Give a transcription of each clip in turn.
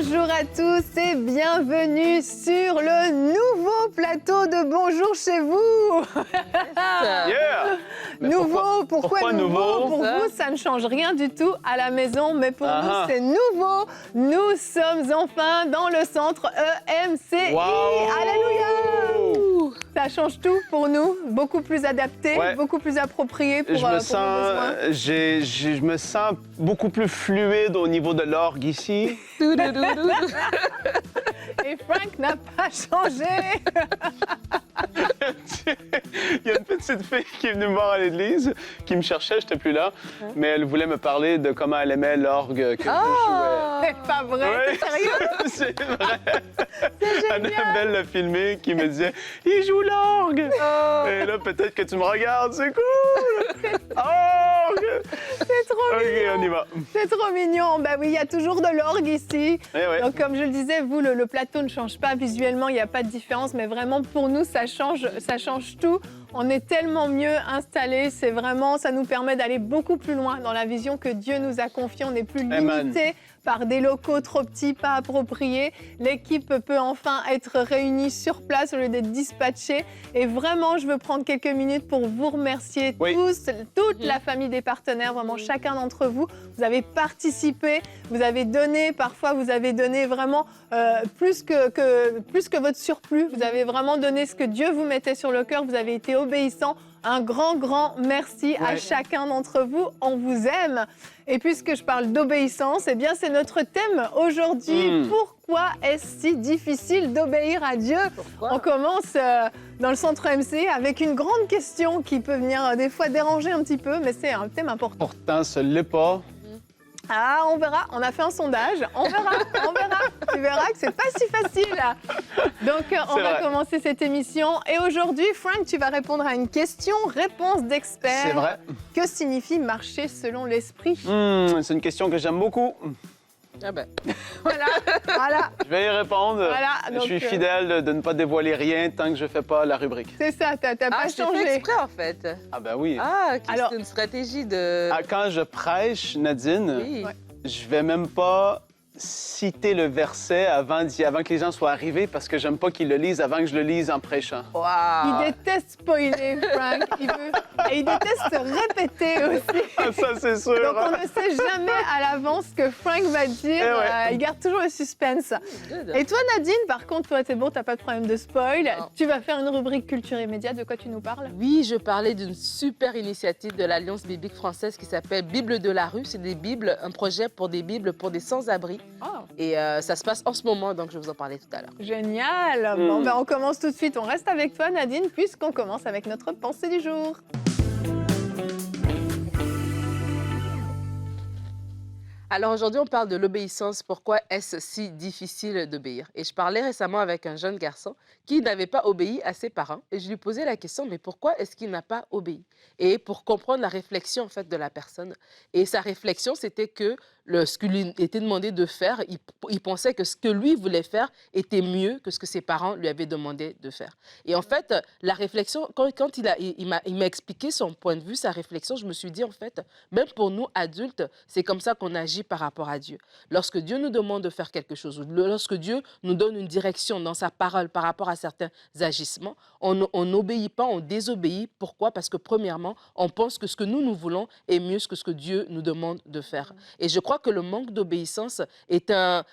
Bonjour à tous et bienvenue sur le nouveau plateau de Bonjour chez vous. Yeah. Nouveau, pourquoi nouveau? Pour ça? vous, ça ne change rien du tout à la maison, mais pour nous, Ah. c'est nouveau. Nous sommes enfin dans le centre EMCI. Wow. Alléluia! Ça change tout pour nous, beaucoup plus adapté, Ouais. beaucoup plus approprié pour, Je pour me nos sens, besoins. je me sens beaucoup plus fluide au niveau de l'orgue ici. Et Frank n'a pas changé. Il y a une petite fille qui est venue me voir à l'église, qui me cherchait, j'étais plus là, mais elle voulait me parler de comment elle aimait l'orgue que je jouais. C'est pas vrai, Ouais, t'es sérieux? c'est vrai. C'est Annabelle l'a filmé qui me disait « Il joue l'orgue! Et là, peut-être que tu me regardes, c'est cool! Orgue! C'est trop OK, mignon. on y va. C'est trop mignon. Ben oui, il y a toujours de l'orgue ici. Eh ouais. Donc, comme je le disais, vous, le plateau ne change pas. Visuellement, il n'y a pas de différence. Mais vraiment, pour nous, ça change tout. On est tellement mieux installés. C'est vraiment, ça nous permet d'aller beaucoup plus loin dans la vision que Dieu nous a confiée. On n'est plus Amen. limité par des locaux trop petits, pas appropriés. L'équipe peut enfin être réunie sur place au lieu d'être dispatchée. Et vraiment, je veux prendre quelques minutes pour vous remercier Oui. tous, toute la famille des partenaires, vraiment chacun d'entre vous. Vous avez participé, vous avez donné, parfois vous avez donné vraiment plus que votre surplus. Vous avez vraiment donné ce que Dieu vous mettait sur le cœur. Vous avez été obéissants. Un grand merci à Ouais. chacun d'entre vous. On vous aime. Et puisque je parle d'obéissance, eh bien c'est notre thème aujourd'hui. Pourquoi est-ce si difficile d'obéir à Dieu? On commence dans le centre MC avec une grande question qui peut venir des fois déranger un petit peu, mais c'est un thème important. Pourtant, ce l'est pas. Ah, on verra. On a fait un sondage. On verra. Tu verras que c'est pas si facile. Donc, on C'est va vrai. commencer cette émission. Et aujourd'hui, Frank, tu vas répondre à une question, réponse d'expert. C'est vrai. Que signifie marcher selon l'esprit? C'est une question que j'aime beaucoup. Ah ben. Voilà. Je vais y répondre. Voilà, je donc, suis fidèle de ne pas dévoiler rien tant que je ne fais pas la rubrique. C'est ça, t'as pas Ah, c'est fait changé. exprès, en fait. Ah ben oui. Ah, ok, Alors- c'est une stratégie de... Ah, quand je prêche, Nadine, Oui. Ouais. je vais même pas citer le verset avant que les gens soient arrivés parce que j'aime pas qu'ils le lisent avant que je le lise en prêchant. Wow. Il déteste spoiler, Frank. Et il déteste répéter aussi. Ah, ça, c'est sûr. Donc, on ne sait jamais à l'avance ce que Frank va dire. Eh ouais. Il garde toujours le suspense. Good. Et toi, Nadine, par contre, toi, c'est bon, t'as pas de problème de spoil. Non. Tu vas faire une rubrique culture immédiate. De quoi tu nous parles? Oui, je parlais d'une super initiative de l'Alliance biblique française qui s'appelle Bible de la rue. C'est des Bibles, un projet pour des Bibles pour des sans-abri. Oh, Et ça se passe en ce moment, donc je vais vous en parler tout à l'heure. génial. Bon, ben, on commence tout de suite. On reste avec toi, Nadine, puisqu'on commence avec notre pensée du jour. Alors aujourd'hui, on parle de l'obéissance. Pourquoi est-ce si difficile d'obéir? Et je parlais récemment avec un jeune garçon qui n'avait pas obéi à ses parents. Et je lui posais la question, mais pourquoi est-ce qu'il n'a pas obéi? Et pour comprendre la réflexion en fait de la personne. Et sa réflexion, c'était que ce qu'il lui était demandé de faire, il pensait que ce que lui voulait faire était mieux que ce que ses parents lui avaient demandé de faire. Et en fait, la réflexion, quand il m'a expliqué son point de vue, sa réflexion, je me suis dit, en fait, même pour nous adultes, c'est comme ça qu'on agit par rapport à Dieu. Lorsque Dieu nous demande de faire quelque chose, ou lorsque Dieu nous donne une direction dans sa parole par rapport à certains agissements, on n'obéit pas, on désobéit. Pourquoi? Parce que premièrement, on pense que ce que nous voulons est mieux que ce que Dieu nous demande de faire. Et je crois que le manque d'obéissance est un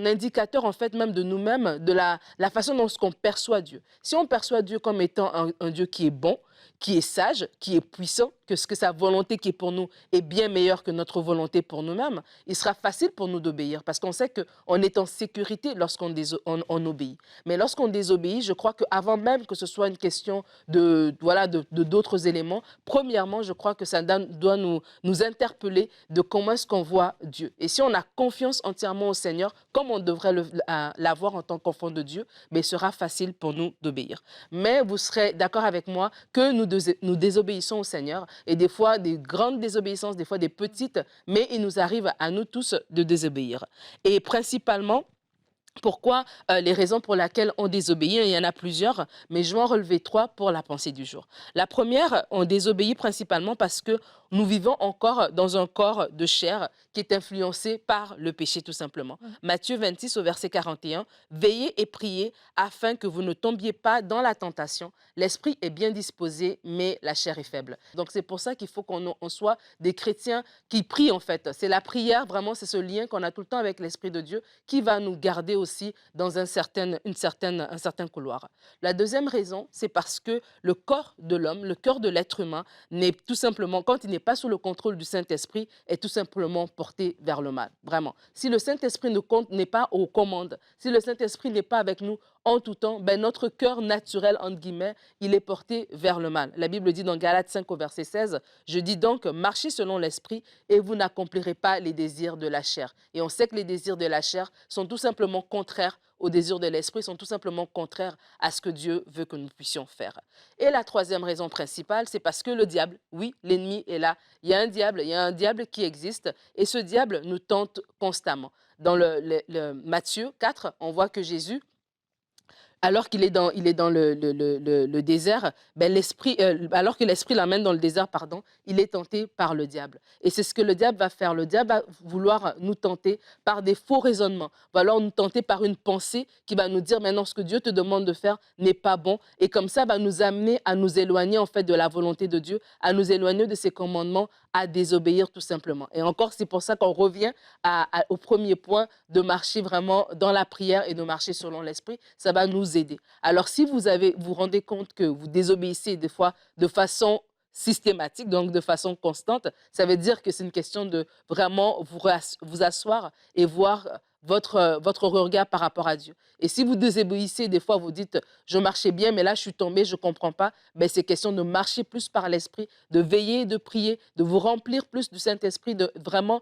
indicateur, en fait, même de nous-mêmes, de la façon dont on perçoit Dieu. Si on perçoit Dieu comme étant un Dieu qui est bon, qui est sage, qui est puissant, que sa volonté qui est pour nous est bien meilleure que notre volonté pour nous-mêmes, il sera facile pour nous d'obéir parce qu'on sait qu'on est en sécurité lorsqu'on on obéit. Mais lorsqu'on désobéit, je crois qu'avant même que ce soit une question d'autres éléments, premièrement, je crois que ça doit nous interpeller de comment est-ce qu'on voit Dieu. Et si on a confiance entièrement au Seigneur, comme on devrait l'avoir en tant qu'enfant de Dieu, mais il sera facile pour nous d'obéir. Mais vous serez d'accord avec moi que nous désobéissons au Seigneur, et des fois des grandes désobéissances, des fois des petites, mais il nous arrive à nous tous de désobéir. Et principalement, Pourquoi les raisons pour lesquelles on désobéit, il y en a plusieurs, mais je vais en relever 3 pour la pensée du jour. La première, on désobéit principalement parce que nous vivons encore dans un corps de chair qui est influencé par le péché, tout simplement. Matthieu 26 au verset 41, « Veillez et priez afin que vous ne tombiez pas dans la tentation. L'esprit est bien disposé, mais la chair est faible. » Donc, c'est pour ça qu'il faut qu'on soit des chrétiens qui prient, en fait. C'est la prière, vraiment, c'est ce lien qu'on a tout le temps avec l'Esprit de Dieu qui va nous garder aussi dans un certain couloir. La deuxième raison, c'est parce que le corps de l'homme, le cœur de l'être humain, n'est tout simplement, quand il n'est pas sous le contrôle du Saint-Esprit, est tout simplement porté vers le mal. Vraiment. Si le Saint-Esprit n'est pas aux commandes, si le Saint-Esprit n'est pas avec nous en tout temps, ben notre cœur naturel, entre guillemets, il est porté vers le mal. La Bible dit dans Galates 5 au verset 16, « Je dis donc, marchez selon l'Esprit et vous n'accomplirez pas les désirs de la chair. » Et on sait que les désirs de la chair sont tout simplement contraires aux désirs de l'esprit, sont tout simplement contraires à ce que Dieu veut que nous puissions faire. Et la troisième raison principale, c'est parce que le diable, oui, l'ennemi est là. Il y a un diable qui existe et ce diable nous tente constamment. Dans le Matthieu 4, on voit que Jésus, alors qu'il est dans le désert, ben alors que l'esprit l'amène dans le désert, pardon, il est tenté par le diable. Et c'est ce que le diable va faire. Le diable va vouloir nous tenter par des faux raisonnements, va alors nous tenter par une pensée qui va nous dire maintenant ce que Dieu te demande de faire n'est pas bon. Et comme ça, va nous amener à nous éloigner en fait de la volonté de Dieu, à nous éloigner de ses commandements, à désobéir tout simplement. Et encore, c'est pour ça qu'on revient au premier point de marcher vraiment dans la prière et de marcher selon l'esprit. Ça va nous aider. Alors, si vous rendez compte que vous désobéissez des fois de façon systématique, donc de façon constante, ça veut dire que c'est une question de vraiment vous asseoir et voir votre regard par rapport à Dieu. Et si vous désobéissez, des fois vous dites « je marchais bien, mais là je suis tombé, je ne comprends pas », ben, c'est question de marcher plus par l'Esprit, de veiller, de prier, de vous remplir plus du Saint-Esprit, de vraiment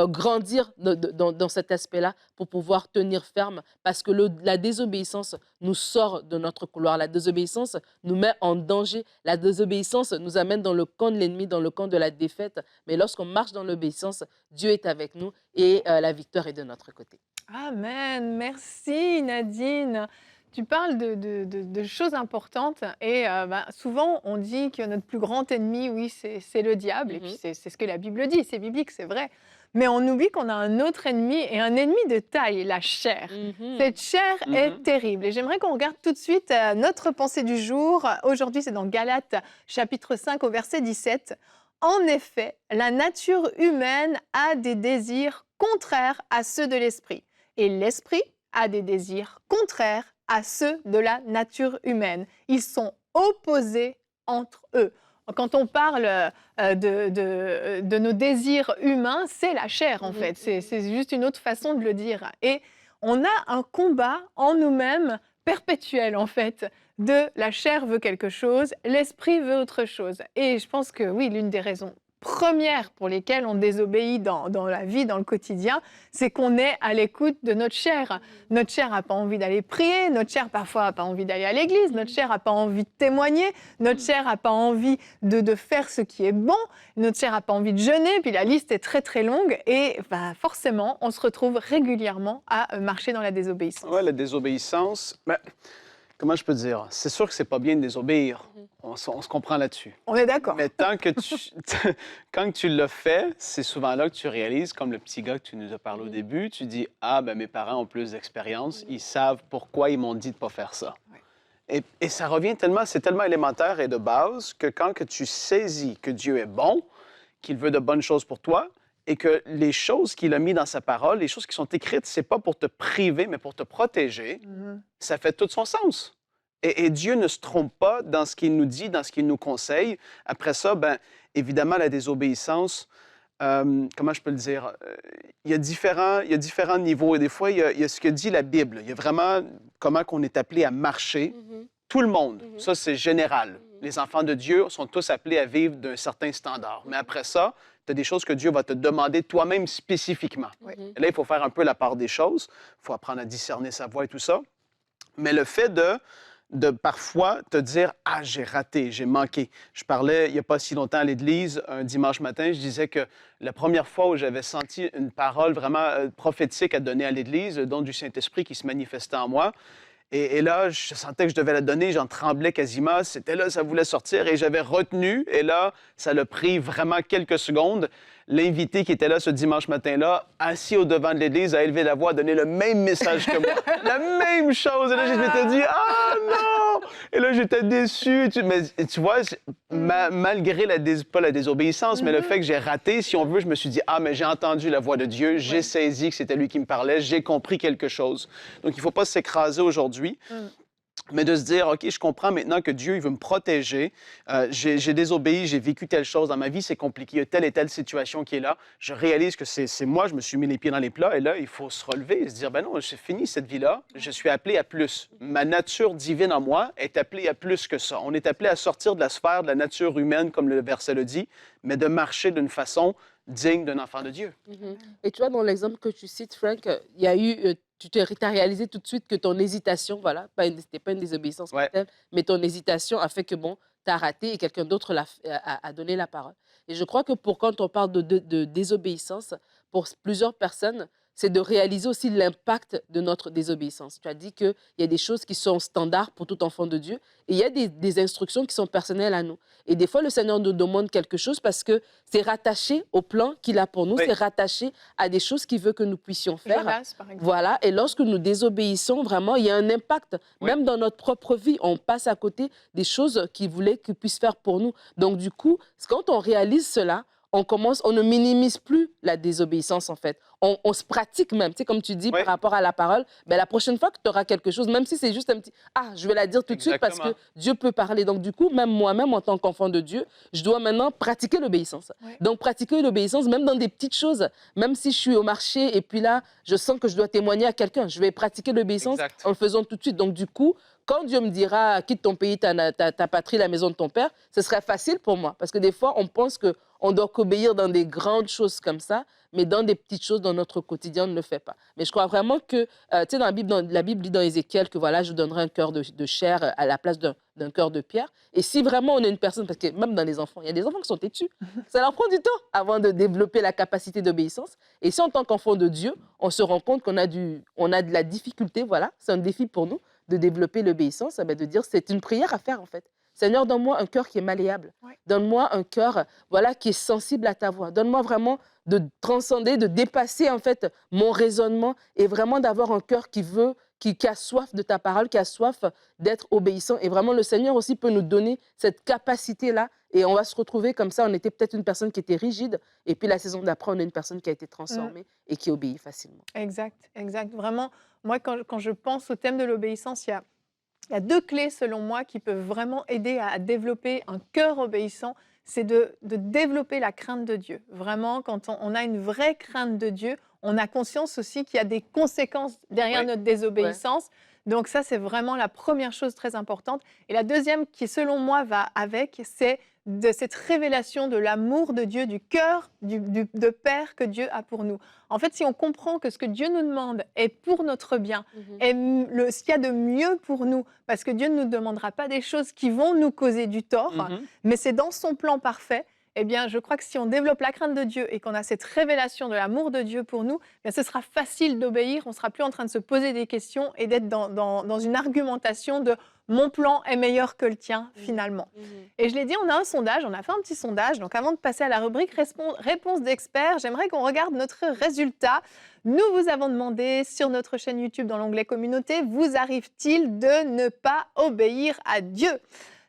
grandir dans cet aspect-là pour pouvoir tenir ferme, parce que la désobéissance nous sort de notre couloir, la désobéissance nous met en danger, la désobéissance nous amène dans le camp de l'ennemi, dans le camp de la défaite, mais lorsqu'on marche dans l'obéissance, Dieu est avec nous et la victoire est de notre côté. Amen. Merci Nadine. Tu parles de choses importantes et souvent on dit que notre plus grand ennemi, oui, c'est le diable. Et puis c'est ce que la Bible dit, c'est biblique, c'est vrai. Mais on oublie qu'on a un autre ennemi et un ennemi de taille, la chair. Cette chair est terrible. Et j'aimerais qu'on regarde tout de suite notre pensée du jour. Aujourd'hui, c'est dans Galates chapitre 5 au verset 17. En effet, la nature humaine a des désirs contraires à ceux de l'esprit. Et l'esprit a des désirs contraires à ceux de la nature humaine. Ils sont opposés entre eux. Quand on parle de nos désirs humains, c'est la chair en fait. C'est juste une autre façon de le dire. Et on a un combat en nous-mêmes perpétuel en fait. La chair veut quelque chose, l'esprit veut autre chose. Et je pense que oui, l'une des raisons premières pour lesquelles on désobéit dans la vie, dans le quotidien, c'est qu'on est à l'écoute de notre chair. Notre chair n'a pas envie d'aller prier, notre chair parfois n'a pas envie d'aller à l'église, notre chair n'a pas envie de témoigner, notre chair n'a pas envie de faire ce qui est bon, notre chair n'a pas envie de jeûner, puis la liste est très très longue et forcément, on se retrouve régulièrement à marcher dans la désobéissance. Oui, la désobéissance, comment je peux dire? C'est sûr que c'est pas bien de désobéir. On se comprend là-dessus. On est d'accord. Mais quand tu l'as fait, c'est souvent là que tu réalises, comme le petit gars que tu nous as parlé au début, tu dis « Ah, ben mes parents ont plus d'expérience, ils savent pourquoi ils m'ont dit de ne pas faire ça. Ouais. » Et ça revient tellement, c'est tellement élémentaire et de base que quand que tu saisis que Dieu est bon, qu'il veut de bonnes choses pour toi, et que les choses qu'il a mises dans sa parole, les choses qui sont écrites, c'est pas pour te priver, mais pour te protéger, ça fait tout son sens. Et Dieu ne se trompe pas dans ce qu'il nous dit, dans ce qu'il nous conseille. Après ça, bien, évidemment, la désobéissance, comment je peux le dire? Il y a différents niveaux. Et des fois, il y a ce que dit la Bible. Il y a vraiment comment on est appelé à marcher. Tout le monde, ça, c'est général. Les enfants de Dieu sont tous appelés à vivre d'un certain standard. Mais après ça, tu as des choses que Dieu va te demander toi-même spécifiquement. Et là, il faut faire un peu la part des choses. Il faut apprendre à discerner sa voix et tout ça. Mais le fait de de parfois te dire « Ah, j'ai raté, j'ai manqué ». Je parlais il n'y a pas si longtemps à l'église, un dimanche matin, je disais que la première fois où j'avais senti une parole vraiment prophétique à donner à l'église, le don du Saint-Esprit qui se manifestait en moi, et là, je sentais que je devais la donner, j'en tremblais quasiment. C'était là, ça voulait sortir et j'avais retenu. Et là, ça l'a pris vraiment quelques secondes. L'invité qui était là ce dimanche matin-là, assis au devant de l'église, a élevé la voix, a donné le même message que moi. La même chose. Et là, je m'étais dit, ah non! Et là, j'étais déçu. Mais tu vois, malgré pas la désobéissance, mais le fait que j'ai raté, si on veut, je me suis dit, ah, mais j'ai entendu la voix de Dieu, j'ai saisi que c'était lui qui me parlait, j'ai compris quelque chose. Donc, il ne faut pas s'écraser aujourd'hui. Mais de se dire, OK, je comprends maintenant que Dieu, il veut me protéger. J'ai désobéi, j'ai vécu telle chose dans ma vie, c'est compliqué, il y a telle et telle situation qui est là. Je réalise que c'est moi, je me suis mis les pieds dans les plats. Et là, il faut se relever et se dire, ben non, c'est fini cette vie-là. Je suis appelé à plus. Ma nature divine en moi est appelée à plus que ça. On est appelé à sortir de la sphère de la nature humaine, comme le verset le dit, mais de marcher d'une façon digne d'un enfant de Dieu. Et tu vois, dans l'exemple que tu cites, Frank, il y a eu, tu as réalisé tout de suite que ton hésitation, voilà, c'était pas une désobéissance telle, mais ton hésitation a fait que, bon, tu as raté et quelqu'un d'autre a donné la parole. Et je crois que quand on parle de désobéissance, pour plusieurs personnes, c'est de réaliser aussi l'impact de notre désobéissance. Tu as dit qu'il y a des choses qui sont standards pour tout enfant de Dieu et il y a des instructions qui sont personnelles à nous. Et des fois, le Seigneur nous demande quelque chose parce que c'est rattaché au plan qu'il a pour nous, c'est rattaché à des choses qu'il veut que nous puissions faire. Jonas, par exemple. Voilà, et lorsque nous désobéissons, vraiment, il y a un impact. Même dans notre propre vie, on passe à côté des choses qu'il voulait qu'il puisse faire pour nous. Donc, du coup, quand on réalise cela, on ne minimise plus la désobéissance, en fait. On se pratique même. Tu sais, comme tu dis, par rapport à la parole, ben, la prochaine fois que tu auras quelque chose, même si c'est juste un petit « Ah, je vais la dire tout de suite parce que Dieu peut parler. » Donc, du coup, même moi-même, en tant qu'enfant de Dieu, je dois maintenant pratiquer l'obéissance. Donc, pratiquer l'obéissance, même dans des petites choses. Même si je suis au marché et puis là, je sens que je dois témoigner à quelqu'un, je vais pratiquer l'obéissance en le faisant tout de suite. Donc, du coup, quand Dieu me dira « Quitte ton pays, ta patrie, la maison de ton père », ce serait facile pour moi. Parce que des fois, on pense qu'on doit qu'obéir dans des grandes choses comme ça, mais dans des petites choses dans notre quotidien, on ne le fait pas. Mais je crois vraiment que, tu sais, dans la Bible dit dans Ézéchiel que voilà, je vous donnerai un cœur de chair à la place d'un cœur de pierre. Et si vraiment on est une personne, parce que même dans les enfants, il y a des enfants qui sont têtus, ça leur prend du temps avant de développer la capacité d'obéissance. Et si en tant qu'enfant de Dieu, on se rend compte qu'on a de la difficulté, voilà, c'est un défi pour nous de développer l'obéissance, de dire c'est une prière à faire en fait. Seigneur, donne-moi un cœur qui est malléable. Donne-moi un cœur qui est sensible à ta voix. Donne-moi vraiment de transcender, de dépasser en fait mon raisonnement et vraiment d'avoir un cœur qui a soif de ta parole, qui a soif d'être obéissant. Et vraiment, le Seigneur aussi peut nous donner cette capacité-là et on va se retrouver comme ça. On était peut-être une personne qui était rigide et puis la saison d'après, on est une personne qui a été transformée et qui obéit facilement. Exact. Vraiment, moi, quand je pense au thème de l'obéissance, il y a deux clés, selon moi, qui peuvent vraiment aider à développer un cœur obéissant. C'est de développer la crainte de Dieu. Vraiment, quand on a une vraie crainte de Dieu, on a conscience aussi qu'il y a des conséquences derrière notre désobéissance. Donc ça, c'est vraiment la première chose très importante. Et la deuxième, qui selon moi va avec, c'est de cette révélation de l'amour de Dieu, du cœur de Père que Dieu a pour nous. En fait, si on comprend que ce que Dieu nous demande est pour notre bien, est ce qu'il y a de mieux pour nous, parce que Dieu ne nous demandera pas des choses qui vont nous causer du tort, mais c'est dans son plan parfait. Eh bien, je crois que si on développe la crainte de Dieu et qu'on a cette révélation de l'amour de Dieu pour nous, bien, ce sera facile d'obéir. On ne sera plus en train de se poser des questions et d'être dans une argumentation de « mon plan est meilleur que le tien », finalement. Et je l'ai dit, on a un sondage, on a fait un petit sondage. Donc, avant de passer à la rubrique réponse d'experts, j'aimerais qu'on regarde notre résultat. Nous vous avons demandé sur notre chaîne YouTube, dans l'onglet « Communauté », vous arrive-t-il de ne pas obéir à Dieu ?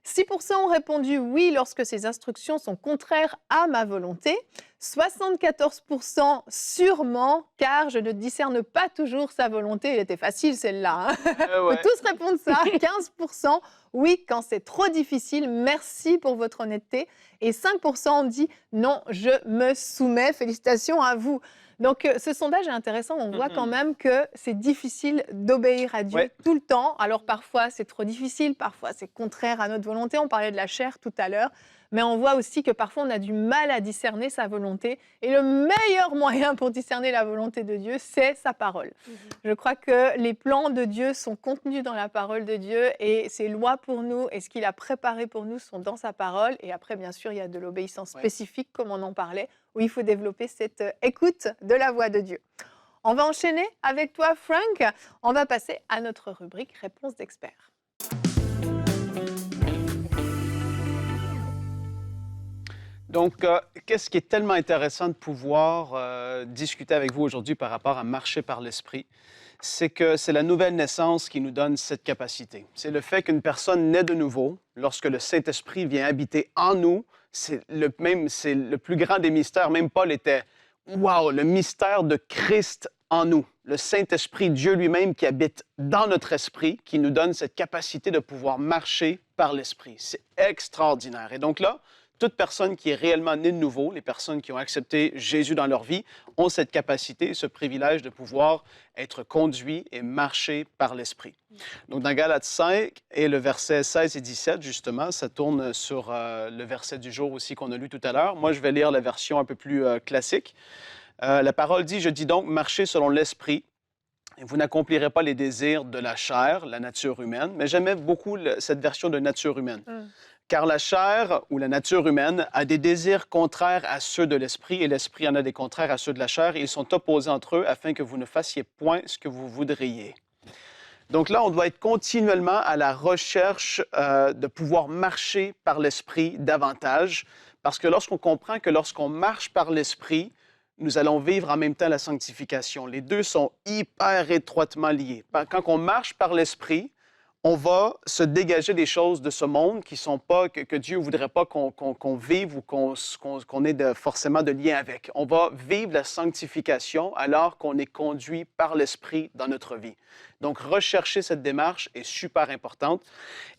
6% ont répondu oui lorsque ces instructions sont contraires à ma volonté. 74% sûrement, car je ne discerne pas toujours sa volonté. Il était facile celle-là. On peut tous répondre ça. 15% oui quand c'est trop difficile. Merci pour votre honnêteté. Et 5% ont dit non, je me soumets. Félicitations à vous. Donc, ce sondage est intéressant. On voit quand même que c'est difficile d'obéir à Dieu tout le temps. Alors, parfois, c'est trop difficile. Parfois, c'est contraire à notre volonté. On parlait de la chair tout à l'heure. mais on voit aussi que parfois on a du mal à discerner sa volonté. Et le meilleur moyen pour discerner la volonté de Dieu, c'est sa parole. Je crois que les plans de Dieu sont contenus dans la parole de Dieu et ses lois pour nous et ce qu'il a préparé pour nous sont dans sa parole. Et après, bien sûr, il y a de l'obéissance spécifique, comme on en parlait, où il faut développer cette écoute de la voix de Dieu. On va enchaîner avec toi, Frank. On va passer à notre rubrique Réponse d'experts. Donc, qu'est-ce qui est tellement intéressant de pouvoir discuter avec vous aujourd'hui par rapport à marcher par l'Esprit? C'est que c'est la nouvelle naissance qui nous donne cette capacité. C'est le fait qu'une personne naît de nouveau, lorsque le Saint-Esprit vient habiter en nous, c'est le plus grand des mystères. Même Paul était, wow, le mystère de Christ en nous. Le Saint-Esprit, Dieu lui-même qui habite dans notre esprit, qui nous donne cette capacité de pouvoir marcher par l'Esprit. C'est extraordinaire. Et donc là, toute personne qui est réellement née de nouveau, les personnes qui ont accepté Jésus dans leur vie, ont cette capacité, ce privilège de pouvoir être conduits et marcher par l'Esprit. Donc, dans Galates 5 et le verset 16 et 17, justement, ça tourne sur le verset du jour aussi qu'on a lu tout à l'heure. Moi, je vais lire la version un peu plus classique. La parole dit « Je dis donc, marchez selon l'Esprit, et vous n'accomplirez pas les désirs de la chair, la nature humaine. » Mais j'aimais beaucoup cette version de nature humaine. Car la chair ou la nature humaine a des désirs contraires à ceux de l'esprit et l'esprit en a des contraires à ceux de la chair. Ils sont opposés entre eux afin que vous ne fassiez point ce que vous voudriez. Donc là, on doit être continuellement à la recherche de pouvoir marcher par l'esprit davantage parce que lorsqu'on comprend que lorsqu'on marche par l'esprit, nous allons vivre en même temps la sanctification. Les deux sont hyper étroitement liés. Quand on marche par l'esprit, on va se dégager des choses de ce monde qui sont pas, que Dieu ne voudrait pas qu'on vive ou qu'on ait forcément de lien avec. On va vivre la sanctification alors qu'on est conduit par l'Esprit dans notre vie. Donc, rechercher cette démarche est super importante.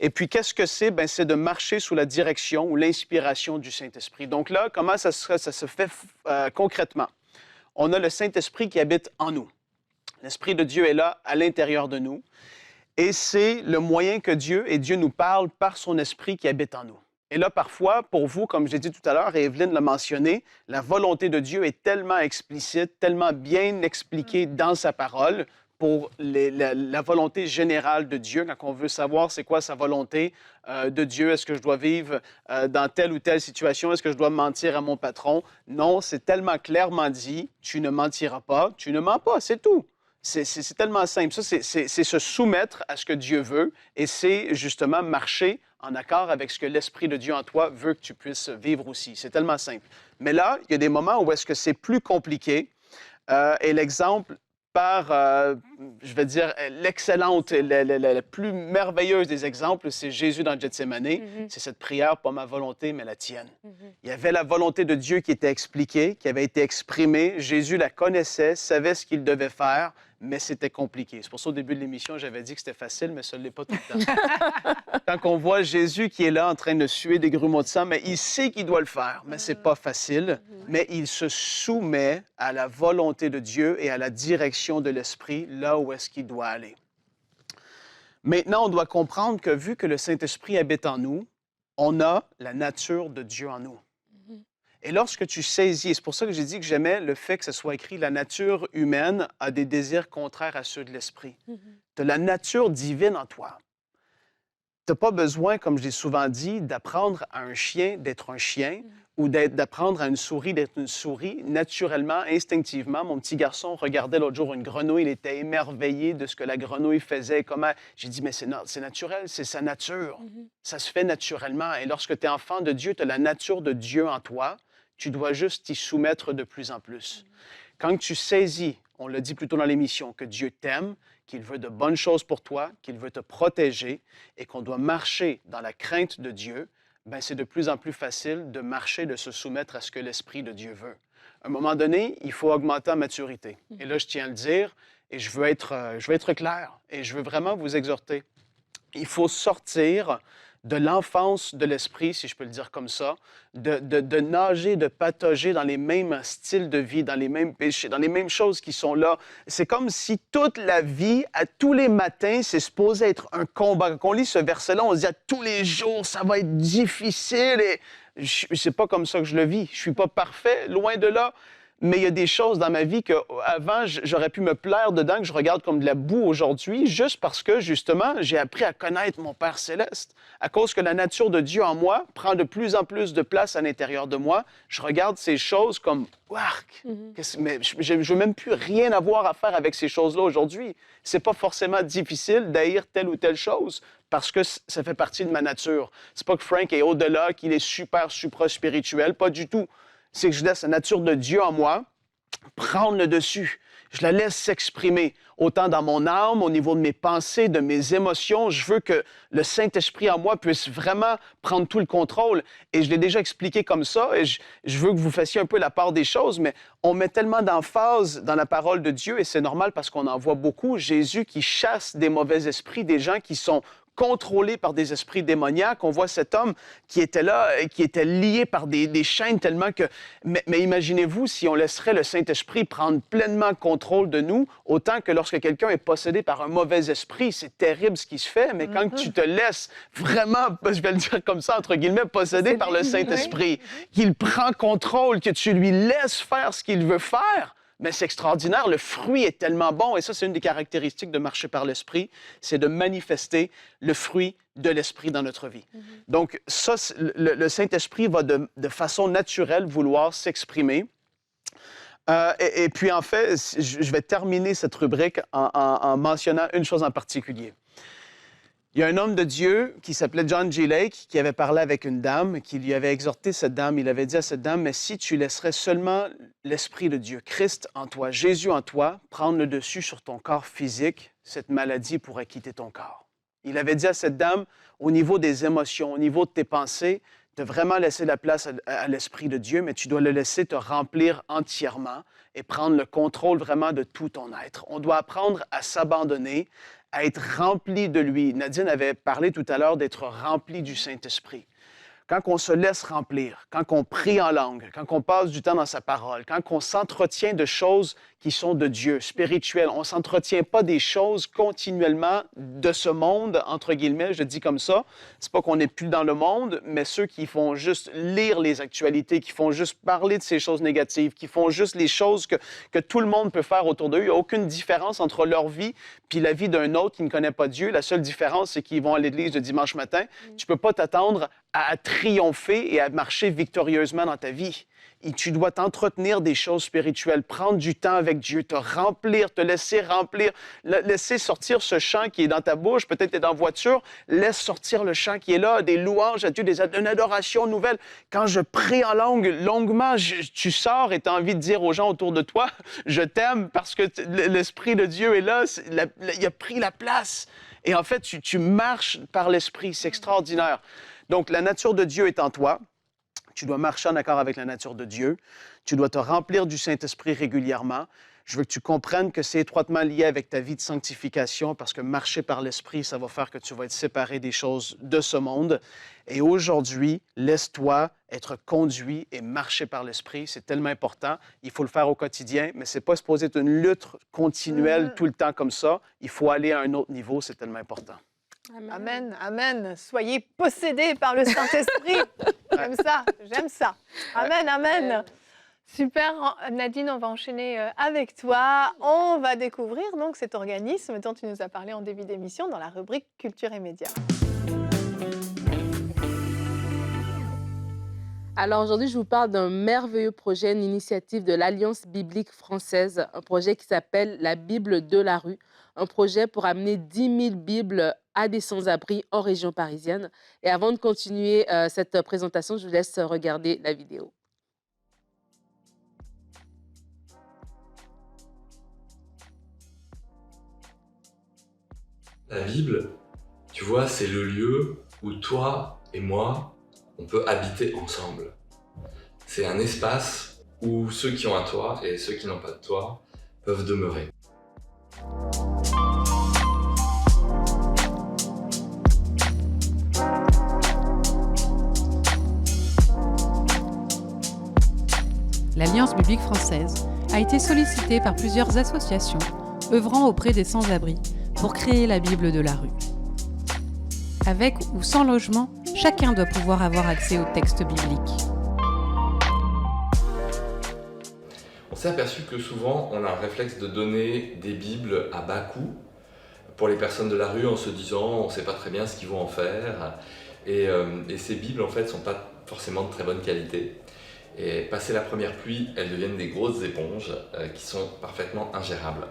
Et puis, qu'est-ce que c'est? Bien, c'est de marcher sous la direction ou l'inspiration du Saint-Esprit. Donc là, comment ça se fait concrètement? On a le Saint-Esprit qui habite en nous. L'Esprit de Dieu est là, à l'intérieur de nous. Et c'est le moyen que Dieu nous parle par son Esprit qui habite en nous. Et là, parfois, pour vous, comme j'ai dit tout à l'heure, et Evelyne l'a mentionné, la volonté de Dieu est tellement explicite, tellement bien expliquée dans sa parole pour la volonté générale de Dieu, quand on veut savoir c'est quoi sa volonté de Dieu. Est-ce que je dois vivre dans telle ou telle situation? Est-ce que je dois mentir à mon patron? Non, c'est tellement clairement dit, tu ne mentiras pas, tu ne mens pas, c'est tout. C'est tellement simple. Ça, c'est se soumettre à ce que Dieu veut et c'est justement marcher en accord avec ce que l'Esprit de Dieu en toi veut que tu puisses vivre aussi. C'est tellement simple. Mais là, il y a des moments où est-ce que c'est plus compliqué et l'exemple je vais dire, l'excellente, la plus merveilleuse des exemples, c'est Jésus dans Gethsémani. C'est cette prière, pas ma volonté, mais la tienne. Il y avait la volonté de Dieu qui était expliquée, qui avait été exprimée. Jésus la connaissait, savait ce qu'il devait faire, mais c'était compliqué. C'est pour ça, au début de l'émission, j'avais dit que c'était facile, mais ça ne l'est pas tout le temps. Quand on voit Jésus qui est là en train de suer des grumeaux de sang, mais il sait qu'il doit le faire, mais ce n'est pas facile. Mais il se soumet à la volonté de Dieu et à la direction de l'Esprit, là où est-ce qu'il doit aller. Maintenant, on doit comprendre que vu que le Saint-Esprit habite en nous, on a la nature de Dieu en nous. Et lorsque tu saisis, c'est pour ça que j'ai dit que j'aimais le fait que ce soit écrit « La nature humaine a des désirs contraires à ceux de l'esprit ». Tu as la nature divine en toi. Tu n'as pas besoin, comme je l'ai souvent dit, d'apprendre à un chien d'être un chien ou d'apprendre à une souris d'être une souris. Naturellement, instinctivement, mon petit garçon regardait l'autre jour une grenouille, il était émerveillé de ce que la grenouille faisait. Comment... J'ai dit, mais c'est naturel, c'est sa nature. Ça se fait naturellement. Et lorsque tu es enfant de Dieu, tu as la nature de Dieu en toi. Tu dois juste t'y soumettre de plus en plus. Quand tu saisis, on l'a dit plus tôt dans l'émission, que Dieu t'aime, qu'il veut de bonnes choses pour toi, qu'il veut te protéger et qu'on doit marcher dans la crainte de Dieu, bien, c'est de plus en plus facile de marcher, de se soumettre à ce que l'Esprit de Dieu veut. À un moment donné, il faut augmenter en maturité. Et là, je tiens à le dire, et je veux être clair, et je veux vraiment vous exhorter. Il faut sortir de l'enfance de l'esprit, si je peux le dire comme ça, de nager, de patauger dans les mêmes styles de vie, dans les mêmes péchés, dans les mêmes choses qui sont là. C'est comme si toute la vie, à tous les matins, c'est supposé être un combat. Quand on lit ce verset-là, on se dit à tous les jours, ça va être difficile. Et c'est pas comme ça que je le vis. Je suis pas parfait, loin de là. Mais il y a des choses dans ma vie qu'avant, j'aurais pu me plaire dedans, que je regarde comme de la boue aujourd'hui, juste parce que, justement, j'ai appris à connaître mon Père céleste. À cause que la nature de Dieu en moi prend de plus en plus de place à l'intérieur de moi, je regarde ces choses comme « Wark! Mais je ne veux même plus rien avoir à faire avec ces choses-là aujourd'hui. C'est pas forcément difficile d'haïr telle ou telle chose, parce que ça fait partie de ma nature. C'est pas que Frank est au-delà, qu'il est super, supra-spirituel, pas du tout. C'est que je laisse la nature de Dieu en moi prendre le dessus. Je la laisse s'exprimer, autant dans mon âme, au niveau de mes pensées, de mes émotions. Je veux que le Saint-Esprit en moi puisse vraiment prendre tout le contrôle. Et je l'ai déjà expliqué comme ça, et je veux que vous fassiez un peu la part des choses, mais on met tellement d'emphase dans la parole de Dieu, et c'est normal parce qu'on en voit beaucoup, Jésus qui chasse des mauvais esprits, des gens qui sont contrôlé par des esprits démoniaques. On voit cet homme qui était là, qui était lié par des chaînes tellement que... Mais imaginez-vous si on laisserait le Saint-Esprit prendre pleinement contrôle de nous, autant que lorsque quelqu'un est possédé par un mauvais esprit, c'est terrible ce qui se fait, mais quand tu te laisses vraiment, je vais le dire comme ça, entre guillemets, possédé par le Saint-Esprit, qu'il prend contrôle, que tu lui laisses faire ce qu'il veut faire, mais c'est extraordinaire, le fruit est tellement bon, et ça, c'est une des caractéristiques de marcher par l'Esprit, c'est de manifester le fruit de l'Esprit dans notre vie. Donc, ça, le Saint-Esprit va de façon naturelle vouloir s'exprimer. Et puis, en fait, je vais terminer cette rubrique en mentionnant une chose en particulier. Il y a un homme de Dieu qui s'appelait John G. Lake qui avait parlé avec une dame, qui lui avait exhorté cette dame. Il avait dit à cette dame, « Mais si tu laisserais seulement l'Esprit de Dieu, Christ en toi, Jésus en toi, prendre le dessus sur ton corps physique, cette maladie pourrait quitter ton corps. » Il avait dit à cette dame, au niveau des émotions, au niveau de tes pensées, de vraiment laisser la place à l'Esprit de Dieu, mais tu dois le laisser te remplir entièrement et prendre le contrôle vraiment de tout ton être. On doit apprendre à s'abandonner, à être rempli de lui. Nadine avait parlé tout à l'heure d'être rempli du Saint-Esprit. Quand on se laisse remplir, quand on prie en langue, quand on passe du temps dans sa parole, quand on s'entretient de choses qui sont de Dieu, spirituelles, on ne s'entretient pas des choses continuellement de ce monde, entre guillemets, je dis comme ça. C'est pas qu'on n'est plus dans le monde, mais ceux qui font juste lire les actualités, qui font juste parler de ces choses négatives, qui font juste les choses que tout le monde peut faire autour d'eux. Il n'y a aucune différence entre leur vie puis la vie d'un autre qui ne connaît pas Dieu. La seule différence, c'est qu'ils vont à l'église le dimanche matin. Tu ne peux pas t'attendre à triompher et à marcher victorieusement dans ta vie. Et tu dois t'entretenir des choses spirituelles, prendre du temps avec Dieu, te remplir, te laisser remplir, laisser sortir ce chant qui est dans ta bouche, peut-être tu es dans la voiture, laisse sortir le chant qui est là, des louanges à Dieu, une adoration nouvelle. Quand je prie en langue, longuement, tu sors et tu as envie de dire aux gens autour de toi, je t'aime parce que l'Esprit de Dieu est là, il a pris la place. Et en fait, tu marches par l'Esprit, c'est extraordinaire. Donc, la nature de Dieu est en toi. Tu dois marcher en accord avec la nature de Dieu. Tu dois te remplir du Saint-Esprit régulièrement. Je veux que tu comprennes que c'est étroitement lié avec ta vie de sanctification parce que marcher par l'Esprit, ça va faire que tu vas être séparé des choses de ce monde. Et aujourd'hui, laisse-toi être conduit et marcher par l'Esprit. C'est tellement important. Il faut le faire au quotidien, mais ce n'est pas supposé être une lutte continuelle tout le temps comme ça. Il faut aller à un autre niveau. C'est tellement important. Amen, amen. Soyez possédés par le Saint-Esprit. J'aime ça. Amen, amen. Super, Nadine, on va enchaîner avec toi. On va découvrir donc cet organisme dont tu nous as parlé en début d'émission dans la rubrique Culture et Médias. Alors aujourd'hui, je vous parle d'un merveilleux projet, une initiative de l'Alliance biblique française, un projet qui s'appelle la Bible de la rue, un projet pour amener 10 000 Bibles à des sans-abri en région parisienne. Et avant de continuer cette présentation, je vous laisse regarder la vidéo. La Bible, tu vois, c'est le lieu où toi et moi, on peut habiter ensemble. C'est un espace où ceux qui ont un toit et ceux qui n'ont pas de toit peuvent demeurer. l'Alliance biblique française a été sollicitée par plusieurs associations œuvrant auprès des sans-abri pour créer la Bible de la rue. Avec ou sans logement, chacun doit pouvoir avoir accès aux textes bibliques. On s'est aperçu que souvent, on a un réflexe de donner des Bibles à bas coût pour les personnes de la rue en se disant on ne sait pas très bien ce qu'ils vont en faire. Et ces Bibles, en fait, ne sont pas forcément de très bonne qualité. Et passé la première pluie, elles deviennent des grosses éponges qui sont parfaitement ingérables.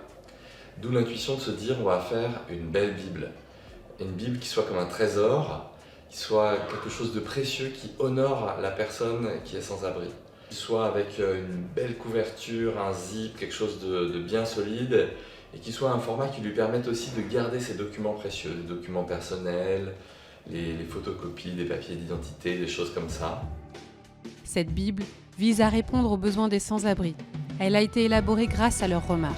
D'où l'intuition de se dire on va faire une belle Bible. Une Bible qui soit comme un trésor, qui soit quelque chose de précieux, qui honore la personne qui est sans abri. Qui soit avec une belle couverture, un zip, quelque chose de bien solide, et qui soit un format qui lui permette aussi de garder ses documents précieux, des documents personnels, les photocopies, des papiers d'identité, des choses comme ça. Cette Bible vise à répondre aux besoins des sans-abri. Elle a été élaborée grâce à leurs remarques.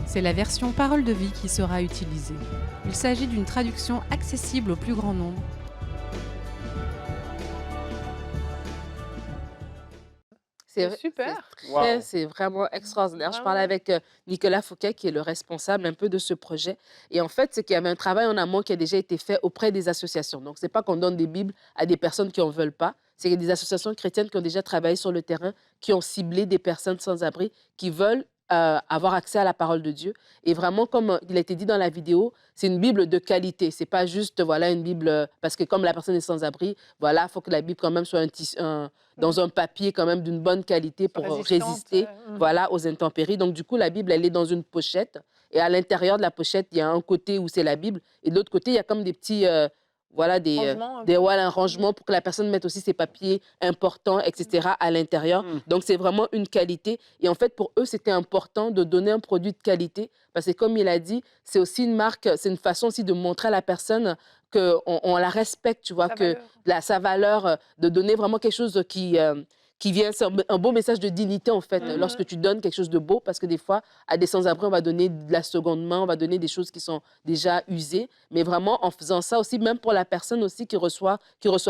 C'est la version Parole de vie qui sera utilisée. Il s'agit d'une traduction accessible au plus grand nombre. C'est super. C'est vraiment extraordinaire. Je Vraiment. parlais avec Nicolas Fouquet, qui est le responsable un peu de ce projet. Et en fait, c'est qu'il y avait un travail en amont qui a déjà été fait auprès des associations. Donc, ce n'est pas qu'on donne des Bibles à des personnes qui n'en veulent pas. C'est des associations chrétiennes qui ont déjà travaillé sur le terrain, qui ont ciblé des personnes sans abri, qui veulent avoir accès à la parole de Dieu. Et vraiment, comme il a été dit dans la vidéo, c'est une Bible de qualité. C'est pas juste voilà, une Bible, parce que comme la personne est sans abri, voilà, il faut que la Bible quand même soit dans un papier quand même d'une bonne qualité pour résister voilà, aux intempéries. Donc du coup, la Bible, elle est dans une pochette. Et à l'intérieur de la pochette, il y a un côté où c'est la Bible. Et de l'autre côté, il y a comme des petits... voilà, un rangement pour que la personne mette aussi ses papiers importants, etc. à l'intérieur. Donc, c'est vraiment une qualité. Et en fait, pour eux, c'était important de donner un produit de qualité parce que, comme il a dit, c'est aussi une marque, c'est une façon aussi de montrer à la personne qu'on la respecte, tu vois, sa valeur, de donner vraiment quelque chose qui vient, c'est un beau message de dignité, en fait, lorsque tu donnes quelque chose de beau, parce que des fois, à des sans-abri, on va donner de la seconde main, on va donner des choses qui sont déjà usées, mais vraiment, en faisant ça aussi, même pour la personne aussi qui reçoit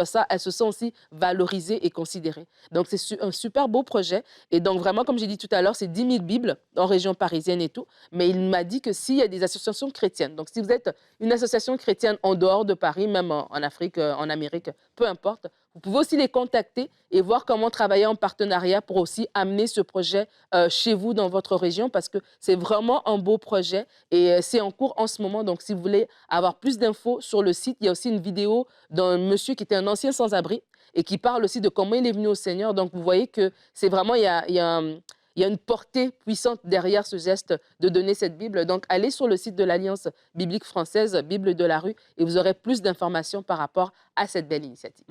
ça, elle se sent aussi valorisée et considérée. Donc, c'est un super beau projet, et donc vraiment, comme j'ai dit tout à l'heure, c'est 10 000 Bibles en région parisienne et tout, mais il m'a dit que s'il y a des associations chrétiennes, donc si vous êtes une association chrétienne en dehors de Paris, même en Afrique, en Amérique, peu importe, vous pouvez aussi les contacter et voir comment travailler en partenariat pour aussi amener ce projet chez vous, dans votre région, parce que c'est vraiment un beau projet et c'est en cours en ce moment. Donc, si vous voulez avoir plus d'infos sur le site, il y a aussi une vidéo d'un monsieur qui était un ancien sans-abri et qui parle aussi de comment il est venu au Seigneur. Donc, vous voyez que c'est vraiment, il y a une portée puissante derrière ce geste de donner cette Bible. Donc, allez sur le site de l'Alliance biblique française, Bible de la rue, et vous aurez plus d'informations par rapport à cette belle initiative.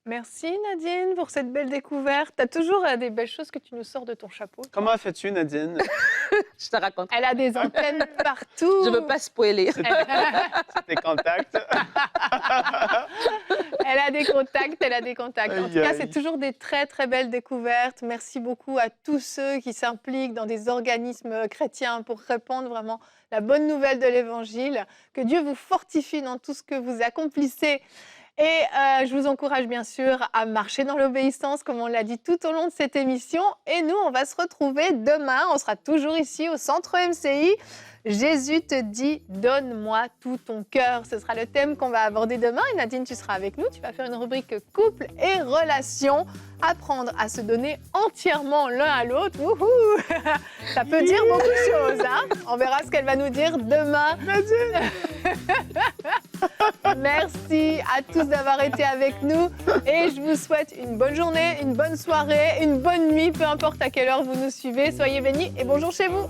Merci Nadine pour cette belle découverte. Tu as toujours des belles choses que tu nous sors de ton chapeau. Comment fais-tu, Nadine? Je te raconte. Elle a des antennes partout. Je ne veux pas spoiler. C'est tes contacts. Elle a des contacts. En tout cas, c'est toujours des très, très belles découvertes. Merci beaucoup à tous ceux qui s'impliquent dans des organismes chrétiens pour répandre vraiment la bonne nouvelle de l'Évangile. Que Dieu vous fortifie dans tout ce que vous accomplissez. Et je vous encourage bien sûr à marcher dans l'obéissance, comme on l'a dit tout au long de cette émission. Et nous, on va se retrouver demain. On sera toujours ici au Centre MCI. Jésus te dit « Donne-moi tout ton cœur ». Ce sera le thème qu'on va aborder demain. Et Nadine, tu seras avec nous. Tu vas faire une rubrique couple et relations. Apprendre à se donner entièrement l'un à l'autre. Wouhou. Ça peut dire beaucoup de choses. Hein. On verra ce qu'elle va nous dire demain. Merci à tous d'avoir été avec nous. Et je vous souhaite une bonne journée, une bonne soirée, une bonne nuit, peu importe à quelle heure vous nous suivez. Soyez bénis et bonjour chez vous.